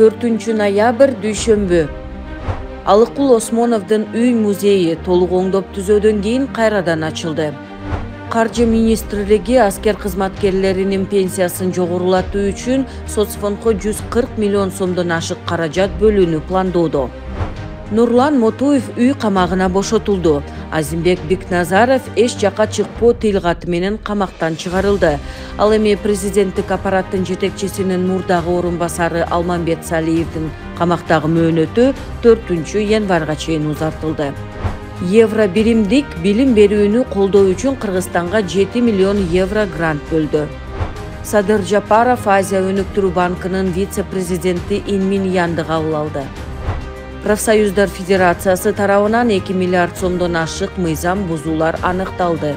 4-ноябрь дүйшөмбү. Алыкул Осмоновдун үй музейи толук оңдоп түзөөдөн кийин кайрадан ачылды. Каржы министрлиги аскер кызматкерлеринин пенсиясын жогорулатуу үчүн соцфондго 140 миллион сомдон ашык каражат бөлүүнү пландоодо. Нурлан Мотуев үй камагына бошотулду. Азимбек Бекназаров эч жака чыкпоо тыйылгаты менен камактан чыгарылды. Ал эми президенттик аппараттын жетекчисинин мурдагы орун басары Алмамбет Салиевдин камактагы мөөнөтү 4-январга чейин узартылды. Евро биримдик билим берүүнү колдоо үчүн Кыргызстанга 7 миллион евро грант бөлдү. Садыр Жапаров Азия өнүктүрүү банкынын вице-президенти Инмин Янды кабыл алды. Профсоюздар Федерациясы тарабынан 2 миллиард сомдон ашык мыйзам бузуулар аныкталды.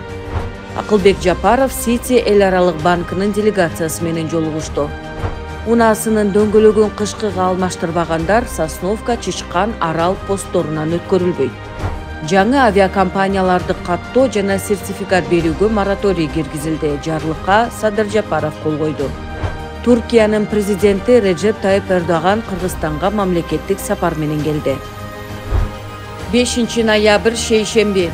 Акылбек Жапаров Сити эл аралык банкынын делегациясы менен жолугушту. Унаасынын дөңгөлөгүн кышкыга алмаштырбагандар Сосновка, Чычкан, Арал постторунан өткөрүлбөйт. Жаңы авиакомпанияларды каттоо жана сертификат берүүгө мораторий киргизилди. Жарлыкка Садыр Жапаров кол койду. Туркиянын президенти Реджеп Тайып Эрдоган Кыргызстанга мамлекеттик сапар менен келди. 5-ноябрь шейшемби.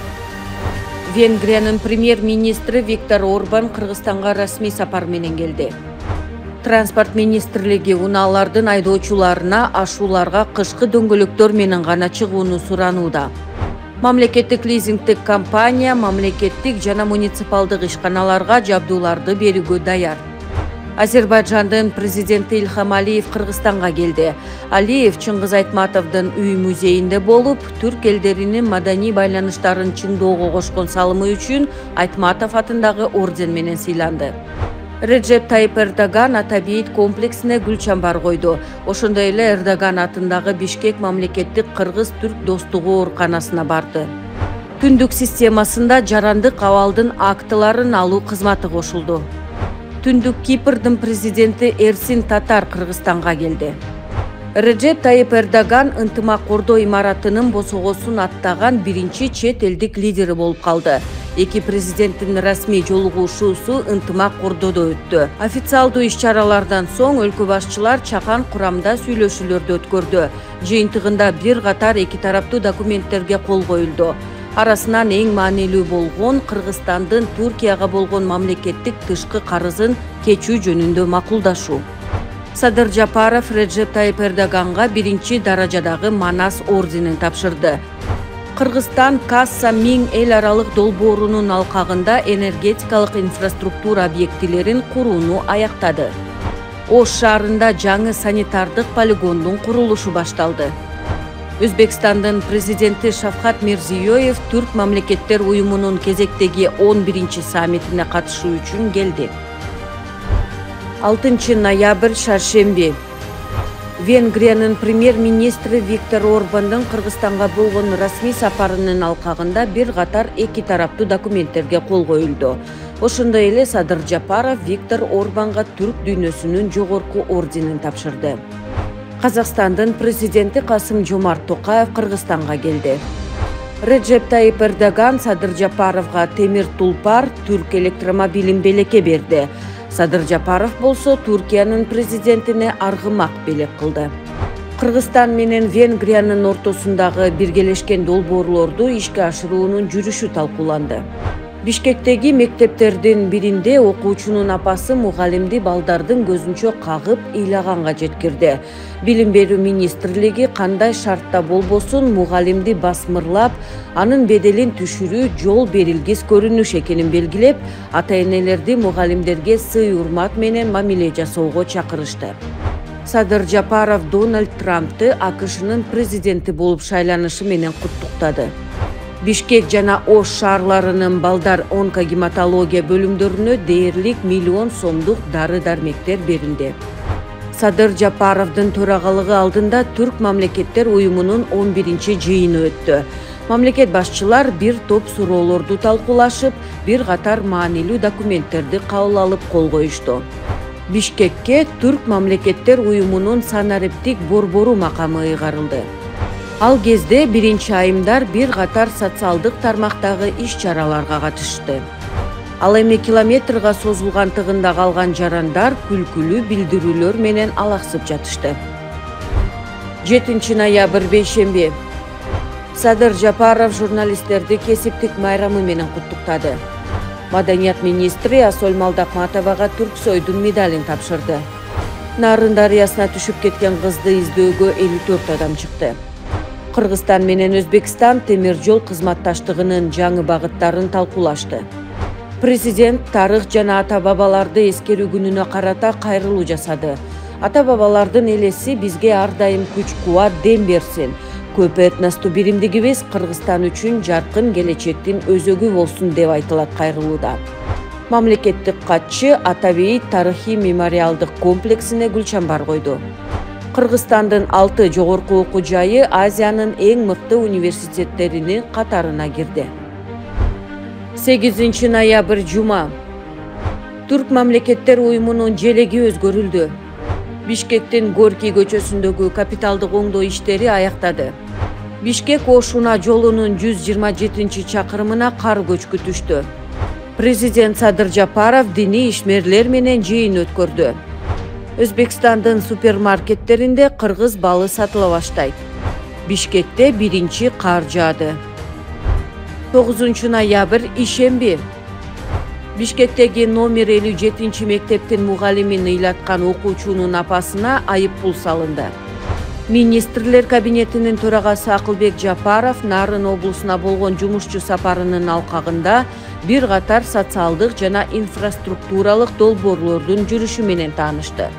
Венгриянын премьер-министри Виктор Орбан Кыргызстанга расмий сапар менен келди. Транспорт министрлиги унаалардын айдоочуларына ашууларга кышкы дөңгөлөктөр менен гана чыгууну суранууда. Мамлекеттик лизингтик компания мамлекеттик жана муниципалдык ишканаларга жабдууларды берүүгө даяр. Азербайжандын президенти Ильхам Алиев Кыргызстанга келди. Алиев Чыңгыз Айтматовдун үй музейинде болуп, түрк элдеринин маданий байланыштарын чыңдоого кошкон салымы үчүн Айтматов атындагы орден менен сыйланды. Реджеп Тайып Эрдоган Ата-Бейит комплексине гүл чамбар койду. Ошондой эле Эрдоган атындагы Бишкек мамлекеттик кыргыз-түрк достугу ооруканасына барды. Түндүк системасында жарандык абалдын актыларын алуу кызматы кошулду. Түндүк Кипрдин президенти Эрсин Татар Кыргызстанга келди. Реджеп Тайып Эрдоган ынтымак кордоо имаратынын босогосун аттаган биринчи чет элдик лидери болуп калды. Эки президенттин расмий жолугушуусу ынтымак кордодо өттү. Официалдуу иш-чаралардан соң өлкө башчылар чакан курамда сүйлөшүүлөрдү өткөрдү. Жыйынтыгында бир катар эки тараптуу документтерге кол коюлду. Арасынан эң маанилүү болгон Кыргызстандын Туркияга болгон мамлекеттик тышкы карызын кечүү жөнүндө макулдашуу. Садыр Жапаров Реджеп Тайып Эрдоганга биринчи даражадагы Манас орденин тапшырды. Кыргызстан Касса Миң эл аралык долбоорунун алкагында энергетикалык инфраструктура объектилерин курууну аяктады. Ош шаарында жаңы санитардык полигондун курулушу башталды. Өзбекстандын президенти Шавкат Мирзиёев Түрк мамлекеттер уюмунун кезектеги 11-чи саммитине катышуу үчүн келди. 6-ноябрь шаршемби. Венгриянын премьер-министри Виктор Орбандын Кыргызстанга болгон расмий сапарынын алкагында бир катар эки тараптуу документтерге кол коюлду. Ошондой эле Садыр Жапаров Виктор Орбанга түрк дүйнөсүнүн жогорку орденин тапшырды. Казакстандын президенти Касым Жомарт Токаев Кыргызстанга келди. Реджеп Тайып Эрдоган Садыр Жапаровга темир тулпар түрк электромобилин белекке берди. Садыр Жапаров болсо Туркиянын президентине аргымак белек кылды. Кыргызстан менен Венгриянын ортосундагы биргелешкен долбоорлорду ишке ашыруунун жүрүшү талкууланды. Бишкектеги мектептердин биринде окуучунун апасы мугалимди балдардын көзүнчө кагып ыйлаганга жеткирди. Билим берүү министрлиги кандай шартта болбосун мугалимди басмырлап, анын беделин түшүрүү жол берилгис көрүнүш экенин белгилеп, ата-энелерди мугалимдерге сый урмат менен мамиле жасоого чакырышты. Садыр Жапаров Дональд Трампты АКШнын президенти болуп шайланышы менен куттуктады. Бишкек жана Ош шаарларынын балдар онкогематология бөлүмдөрүнө дээрлик миллион сомдук дары-дармектер берилди. Садыр Жапаровдун төрагалыгы алдында Түрк мамлекеттер уюмунун 11-чи жыйыны өттү. Мамлекет башчылар бир топ суроолорду талкуулашып, бир катар маанилүү документтерди кабыл алып кол коюшту. Бишкекке Түрк мамлекеттер уюмунун санариптик борбору макамы ыйгарылды. Ал кезде биринчи айымдар бир катар социалдык тармактагы иш-чараларга катышты. Ал эми километрга созулган тыгында калган жарандар күлкүлүү билдирүүлөр менен алаксып жатышты. 7 ноябрь бейшемби. Садыр Жапаров журналисттерди кесиптик майрамы менен куттуктады. Маданият министри Асол Малдакматовага Түрксойдун медалин тапшырды. Нарын дарыясына түшүп кеткен кызды издөөгө 54 адам чыкты. Кыргызстан менен Өзбекстан темир жол кызматташтыгынын жаңы багыттарын талкуулашты. Президент тарых жана ата-бабаларды эскерүү күнүнө карата кайрылуу жасады. Ата-бабалардын элеси бизге ар дайым күч-кубат дем берсин. Көп этностуу биримдигибиз Кыргызстан үчүн жаркын келечектин өзөгү болсун деп айтылат кайрылууда. Мамлекеттик катчы Ата-бейит тарыхый мемориалдык комплексине гүл чамбар койду. Кыргызстандын 6 жогорку окуу жайы Азиянын эң мыкты университеттеринин катарына кирди. 8 ноябрь жума. Түрк мамлекеттер уюмунун желеги өзгөрүлдү. Бишкектин Горький көчөсүндөгү капиталдык оңдоо иштери аяктады. Бишкек Ошуна жолунун 127 чакырымына кар көчкү түштү. Президент Садыр Жапаров диний ишмерлер менен жыйын өткөрдү. Өзбекстандын супермаркеттеринде кыргыз балы сатыла баштайт. Бишкекте биринчи кар жаады. 9 ноябрь ишемби. Бишкектеги номер 57 мектептин мугалимин ыйлаткан окуучунун апасына айып пул салынды. Министрлер кабинетинин төрагасы Акылбек Жапаров Нарын облусуна болгон жумушчу сапарынын алкагында бир катар социалдык жана инфраструктуралык долбоорлордун жүрүшү менен таанышты.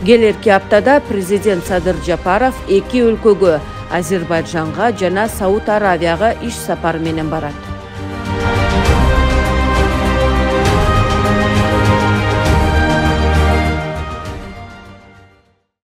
Келерки аптада президент Садыр Жапаров эки өлкөгө Азербайжанга жана Сауд Аравияга иш сапары менен барат.